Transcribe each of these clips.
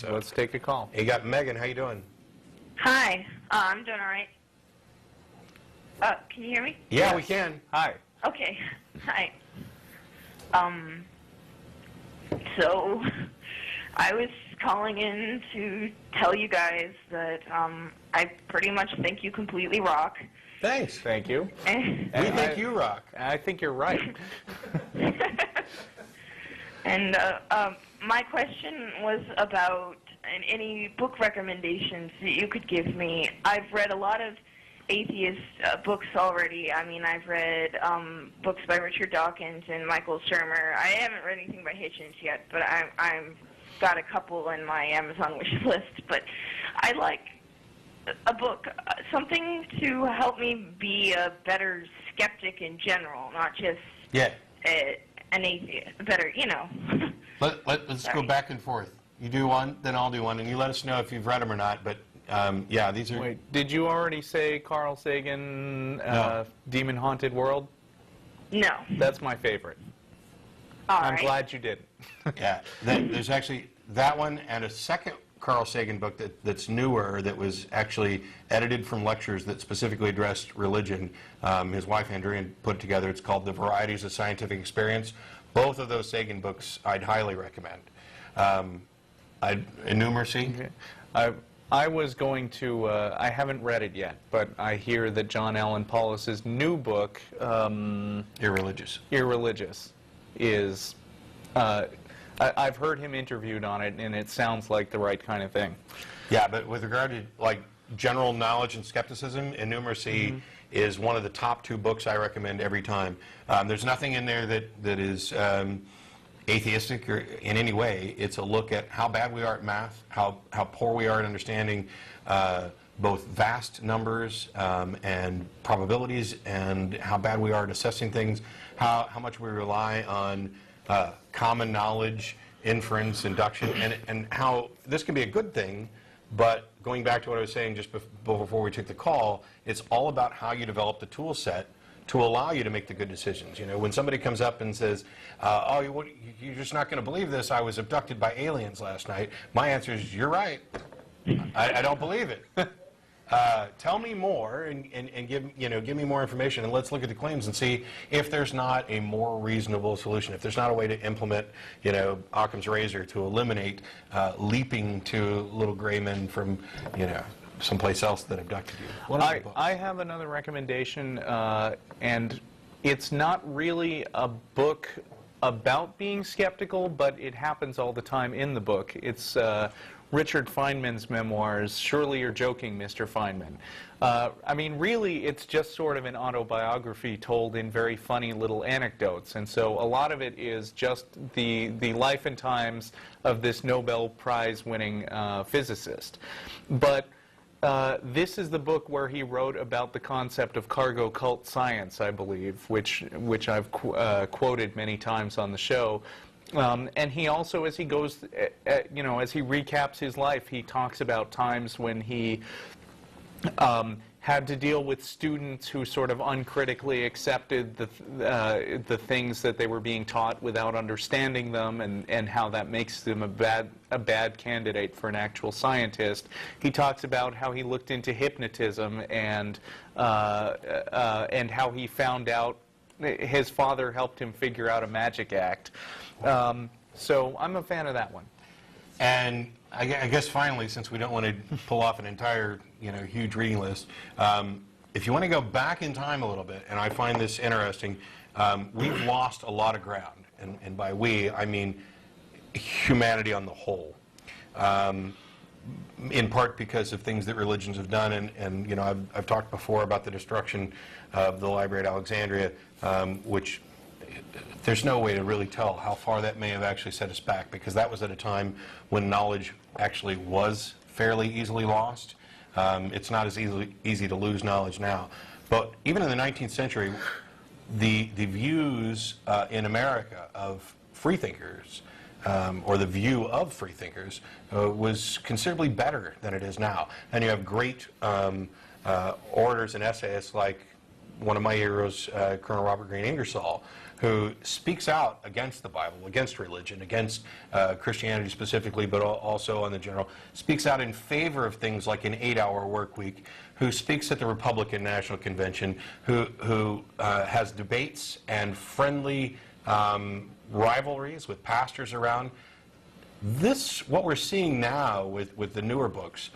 So let's take a call. You got Megan. How you doing? Hi, I'm doing all right. Can you hear me? Yeah, Yes. we can. Hi. Okay. Hi. So I was calling in to tell you guys that I pretty much think you completely rock. Thanks. Thank you. We think you rock. I think you're right. And my question was about any book recommendations that you could give me. I've read a lot of atheist books already. I mean, I've read books by Richard Dawkins and Michael Shermer. I haven't read anything by Hitchens yet, but I've got a couple in my Amazon wish list. But I like a book, something to help me be a better skeptic in general, not just an atheist. Better, you know. Let's go back and forth. You do one, then I'll do one, and you let us know if you've read them or not. But yeah, these are. Wait, did you already say Carl Sagan, No. Demon Haunted World? No. That's my favorite. I'm glad you didn't. Yeah, there's actually that one and a second Carl Sagan book that's newer that was actually edited from lectures that specifically addressed religion. His wife Andrea put it together. It's called The Varieties of Scientific Experience. Both of those Sagan books I'd highly recommend. Enumeracy? Okay. I was going to, I haven't read it yet, but I hear that John Allen Paulus's new book, Irreligious, is, I've heard him interviewed on it, and it sounds like the right kind of thing. Yeah, but with regard to like general knowledge and skepticism, Enumeracy is one of the top 2 books I recommend every time. There's nothing in there that is atheistic or in any way. It's a look at how bad we are at math, how poor we are at understanding both vast numbers and probabilities, and how bad we are at assessing things, how much we rely on common knowledge, inference, induction, and how this can be a good thing, but going back to what I was saying just before we took the call, it's all about how you develop the tool set to allow you to make the good decisions. You know, when somebody comes up and says, oh, you're just not going to believe this, I was abducted by aliens last night, my answer is, you're right. I don't believe it. Tell me more and give me more information, and let's look at the claims and see if there's not a more reasonable solution, if there's not a way to implement, Occam's razor to eliminate leaping to little gray men from, someplace else that abducted you. Well, I have another recommendation, and it's not really a book about being skeptical, but it happens all the time in the book. It's Richard Feynman's memoirs, Surely You're Joking, Mr. Feynman. I mean, really, it's just sort of an autobiography told in very funny little anecdotes. And so a lot of it is just the life and times of this Nobel Prize-winning physicist. But this is the book where he wrote about the concept of cargo cult science, I believe, which I've quoted many times on the show. And he also, as he goes, as he recaps his life, he talks about times when he had to deal with students who sort of uncritically accepted the things that they were being taught without understanding them, and how that makes them a bad candidate for an actual scientist. He talks about how he looked into hypnotism and how he found out his father helped him figure out a magic act. So I'm a fan of that one. And I guess finally, since we don't want to pull off an entire, huge reading list, if you want to go back in time a little bit, and I find this interesting, we've lost a lot of ground, and by we, I mean humanity on the whole, in part because of things that religions have done, and I've talked before about the destruction of the Library at Alexandria, which there's no way to really tell how far that may have actually set us back, because that was at a time when knowledge actually was fairly easily lost. It's not as easy to lose knowledge now. But even in the 19th century, the views in America of freethinkers, or the view of freethinkers, was considerably better than it is now. And you have great orators and essayists like one of my heroes, Colonel Robert Greene Ingersoll, who speaks out against the Bible, against religion, against Christianity specifically, but also on the general, speaks out in favor of things like an 8-hour work week, who speaks at the Republican National Convention, who has debates and friendly rivalries with pastors around. What we're seeing now with the newer books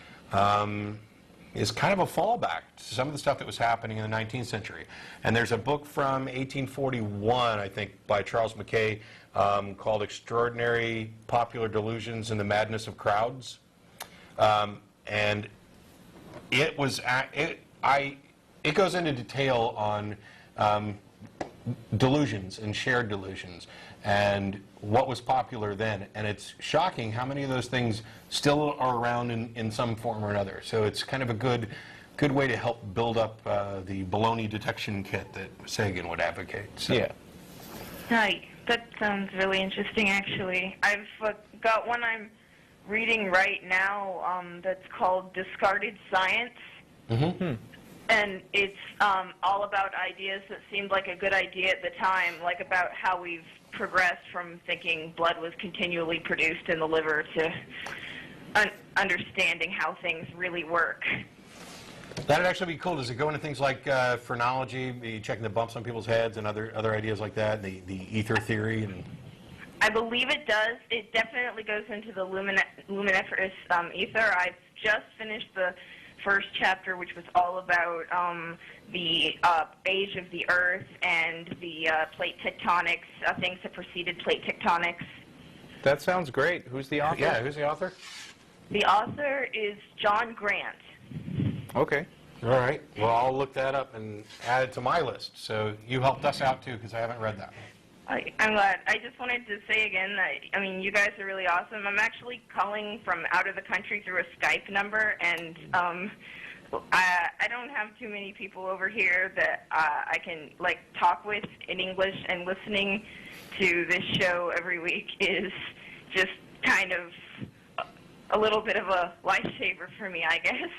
is kind of a fallback to some of the stuff that was happening in the 19th century. And there's a book from 1841, I think, by Charles Mackay called Extraordinary Popular Delusions and the Madness of Crowds. And it was it goes into detail on delusions and shared delusions and what was popular then. And it's shocking how many of those things still are around in some form or another. So it's kind of a good way to help build up the baloney detection kit that Sagan would advocate. So. Yeah. Hi, that sounds really interesting, actually. I've got one I'm reading right now that's called Discarded Science. Mm-hmm. And it's all about ideas that seemed like a good idea at the time, like about how we've progressed from thinking blood was continually produced in the liver to understanding how things really work. That'd actually be cool. Does it go into things like phrenology, checking the bumps on people's heads, and other ideas like that, the ether theory? And I believe it does. It definitely goes into the luminiferous ether. I've just finished the first chapter, which was all about the age of the Earth and the plate tectonics, things that preceded plate tectonics. That sounds great. Who's the author? Yeah, who's the author? The author is John Grant. Okay. All right. Well, I'll look that up and add it to my list. So you helped us out, too, because I haven't read that. I'm glad. I just wanted to say again that, I mean, you guys are really awesome. I'm actually calling from out of the country through a Skype number, and I don't have too many people over here that I can, like, talk with in English, and listening to this show every week is just kind of a little bit of a lifesaver for me, I guess.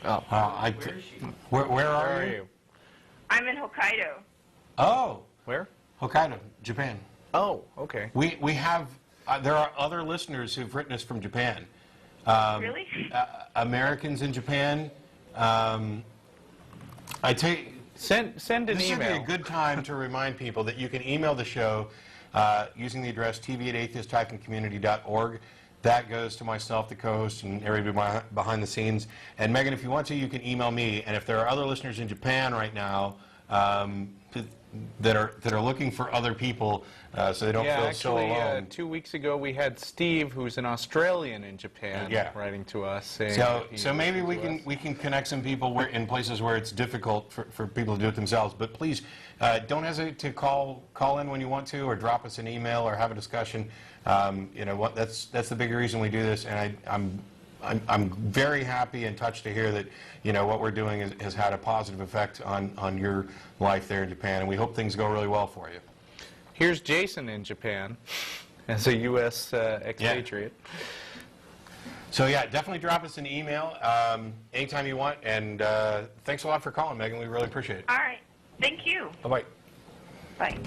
Oh. Where are you? I'm in Hokkaido. Oh, Where? Hokkaido, Japan. Oh, okay. We have, there are other listeners who've written us from Japan. Really? Americans in Japan. I tell you, Send an this would be email. a good time to remind people that you can email the show using the address tv@atheist-community.org. That goes to myself, the co-host, and everybody behind the scenes. And Megan, if you want to, you can email me. And if there are other listeners in Japan right now that are looking for other people, so they don't feel so alone. 2 weeks ago we had Steve, who's an Australian in Japan, writing to us saying. So maybe we can connect some people in places where it's difficult for people to do it themselves. But please don't hesitate to call in when you want to, or drop us an email, or have a discussion. You know what? That's the big reason we do this, and I'm very happy and touched to hear that what we're doing has had a positive effect on your life there in Japan, and we hope things go really well for you. Here's Jason in Japan as a U.S. expatriate. Yeah. So yeah, definitely drop us an email anytime you want, and thanks a lot for calling, Megan. We really appreciate it. All right. Thank you. Bye-bye. Bye.